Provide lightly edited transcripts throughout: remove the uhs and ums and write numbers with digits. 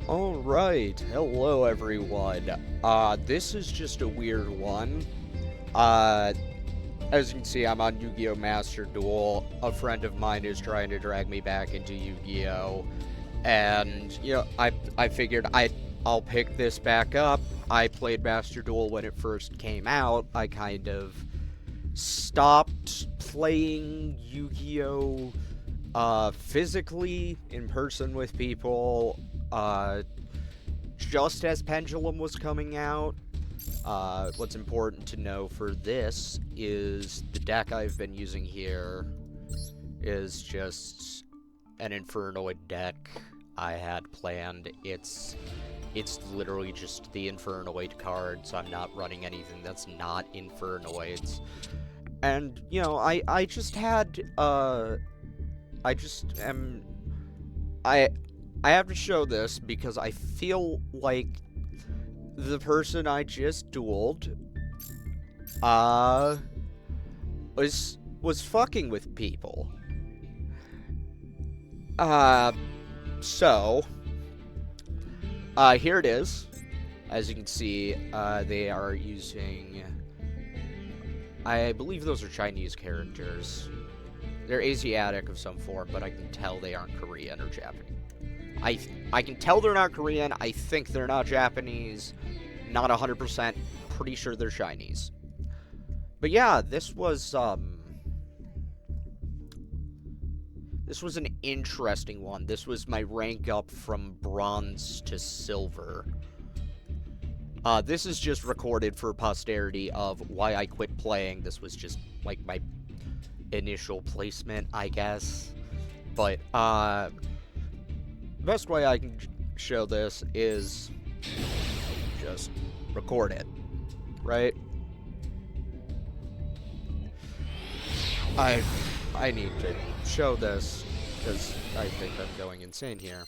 Alright, hello everyone. This is just a weird one. As you can see, I'm on YuGiOh Master Duel. A friend of mine is trying to drag me back into YuGiOh. And, I figured I'll pick this back up. I played Master Duel when it first came out. I kind of stopped playing YuGiOh physically in person with people just as Pendulum was coming out. What's important to know for this is the deck I've been using here is just an Infernoid deck I had planned. It's literally just the Infernoid cards. I'm not running anything that's not Infernoids. And, I just had, I have to show this because I feel like the person I just dueled, was fucking with people. So, here it is. As you can see, they are using, I believe those are Chinese characters. They're Asiatic of some form, but I can tell they aren't Korean or Japanese. I can tell they're not Korean. I think they're not Japanese. Not 100%. Pretty sure they're Chinese. But yeah, this was an interesting one. This was my rank up from bronze to silver. This is just recorded for posterity of why I quit playing. This was just, like, my initial placement, I guess. But, the best way I can show this is just record it, right? I need to show this because I think I'm going insane here.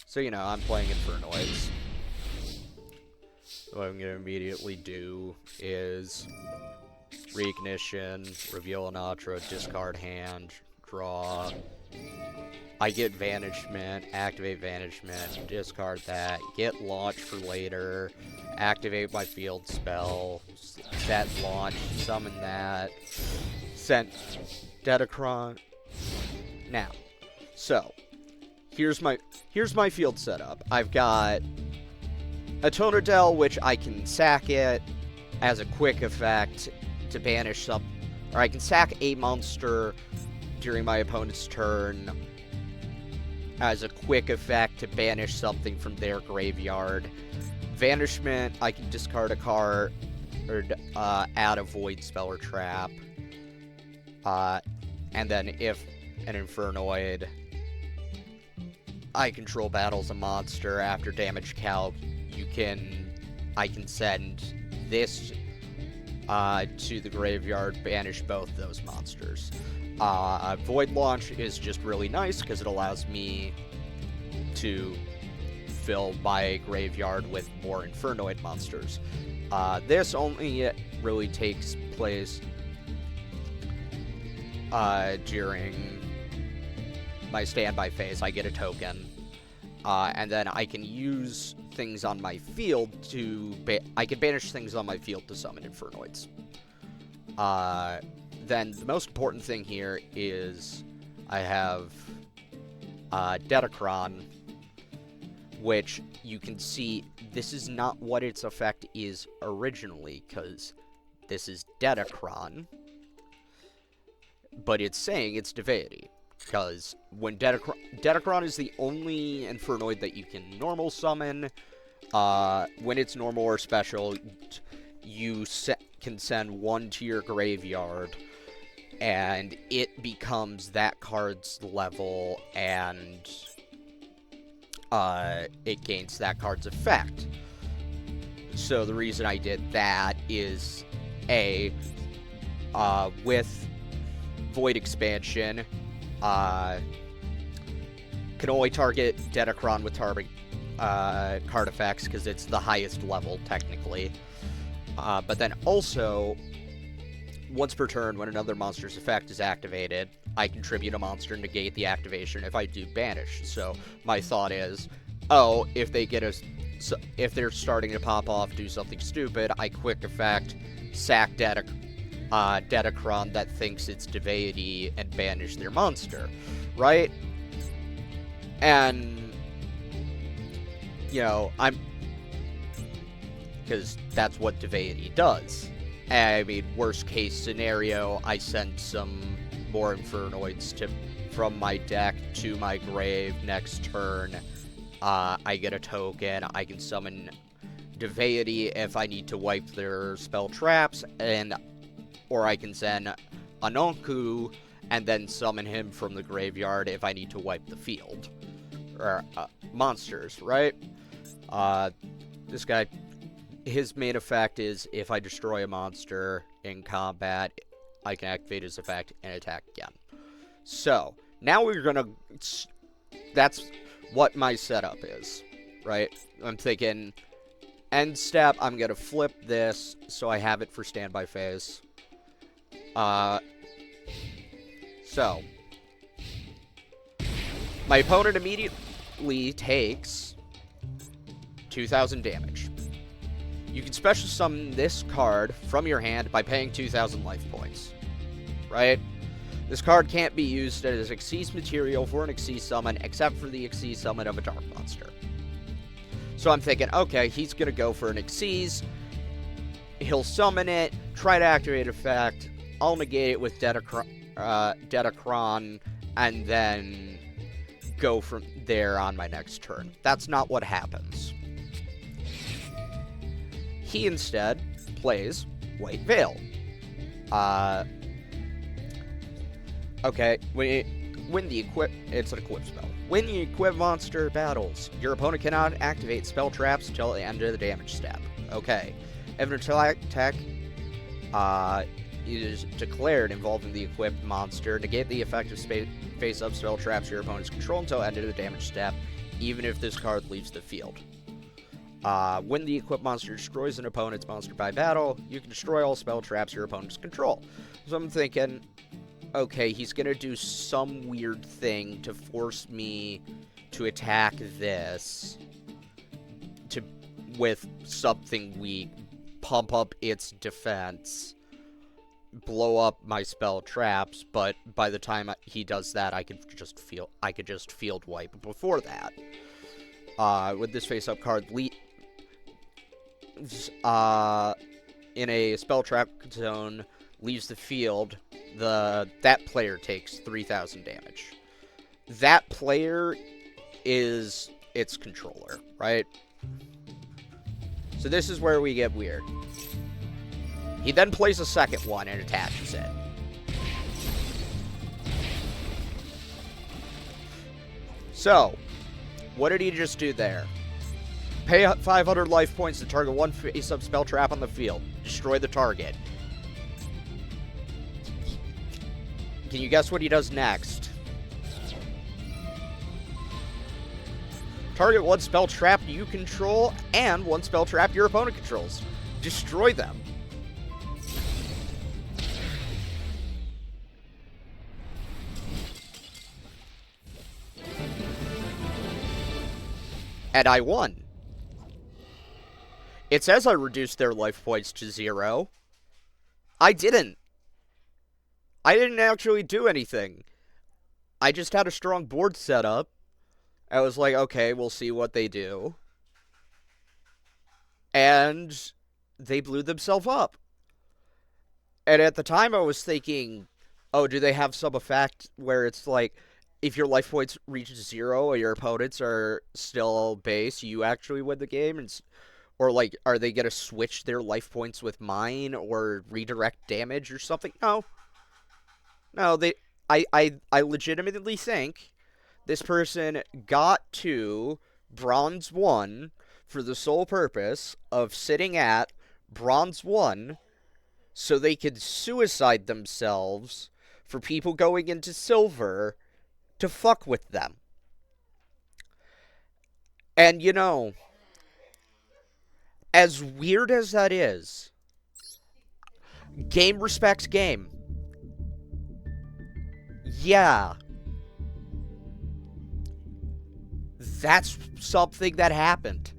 So, I'm playing Infernoids. What I'm going to immediately do is Reignition, reveal an Atro, discard hand, draw. I get Vanishment, activate Vanishment, discard that, get Launch for later, activate my field spell, set Launch, summon that, send Dedicron. Now, so, here's my field setup. I've got a Tonadel, which I can sack it as a quick effect to banish some, or I can sack a monster during my opponent's turn as a quick effect to banish something from their graveyard. Vanishment, I can discard a card or add a void spell or trap. And then if an Infernoid I control battles a monster after damage calc, I can send this to the graveyard, banish both those monsters. Void Launch is just really nice because it allows me to fill my graveyard with more Infernoid monsters. This only really takes place during my standby phase. I get a token, and then I can use things on my field to I can banish things on my field to summon Infernoids. Then the most important thing here is I have Dedicron, which you can see this is not what its effect is originally, because this is Dedicron, but it's saying it's Deity, because when Dedicron is the only Infernoid that you can normal summon. When it's normal or special, you can send one to your graveyard, and it becomes that card's level, and it gains that card's effect. So the reason I did that is, with Void Expansion, can only target Dedicron with card effects, because it's the highest level, technically. But then also, once per turn, when another monster's effect is activated, I contribute a monster and negate the activation if I do banish. So my thought is, oh, if they get a, if they're starting to pop off, do something stupid, I quick effect sack Datacron that thinks it's deity and banish their monster, right? And, you know, because that's what deity does. I mean, worst case scenario, I send some more Infernoids from my deck to my grave next turn. I get a token, I can summon deity if I need to wipe their spell traps, or I can send Anonku and then summon him from the graveyard if I need to wipe the field. Or, monsters, right? This guy, his main effect is if I destroy a monster in combat, I can activate his effect and attack again. So, now we're gonna... That's what my setup is, right? I'm thinking, end step, I'm gonna flip this so I have it for standby phase. So, my opponent immediately takes 2,000 damage. You can special summon this card from your hand by paying 2,000 life points, right? This card can't be used as Xyz material for an Xyz summon, except for the Xyz summon of a dark monster. So I'm thinking, okay, he's gonna go for an Xyz, he'll summon it, try to activate effect, I'll negate it with Datacron, and then go from there on my next turn. That's not what happens. He instead plays White Veil. Okay, it's an equip spell. When the equip monster battles, your opponent cannot activate spell traps until the end of the damage step. Okay, if an attack is declared involving the equipped monster, negate the effect of face-up spell traps your opponent's control until the end of the damage step, even if this card leaves the field. When the equipped monster destroys an opponent's monster by battle, you can destroy all spell traps your opponents control. So I'm thinking, okay, he's gonna do some weird thing to force me to attack this with something weak, pump up its defense, blow up my spell traps, but by the time he does that, I could just field wipe before that. With this face-up card, in a spell trap zone, leaves the field, that player takes 3,000 damage. That player is its controller, right? So this is where we get weird. He then plays a second one and attaches it. So, what did he just do there? Pay 500 life points to target one face-up spell trap on the field. Destroy the target. Can you guess what he does next? Target one spell trap you control and one spell trap your opponent controls. Destroy them. And I won. It says I reduced their life points to 0. I didn't. I didn't actually do anything. I just had a strong board set up. I was like, okay, we'll see what they do. And they blew themselves up. And at the time I was thinking, oh, do they have some effect where it's like, if your life points reach 0 or your opponents are still base, you actually win the game? Or, like, are they going to switch their life points with mine or redirect damage or something? No. No, I legitimately think this person got to Bronze 1 for the sole purpose of sitting at Bronze 1 so they could suicide themselves for people going into Silver to fuck with them. And, you know, as weird as that is, game respects game. Yeah. That's something that happened.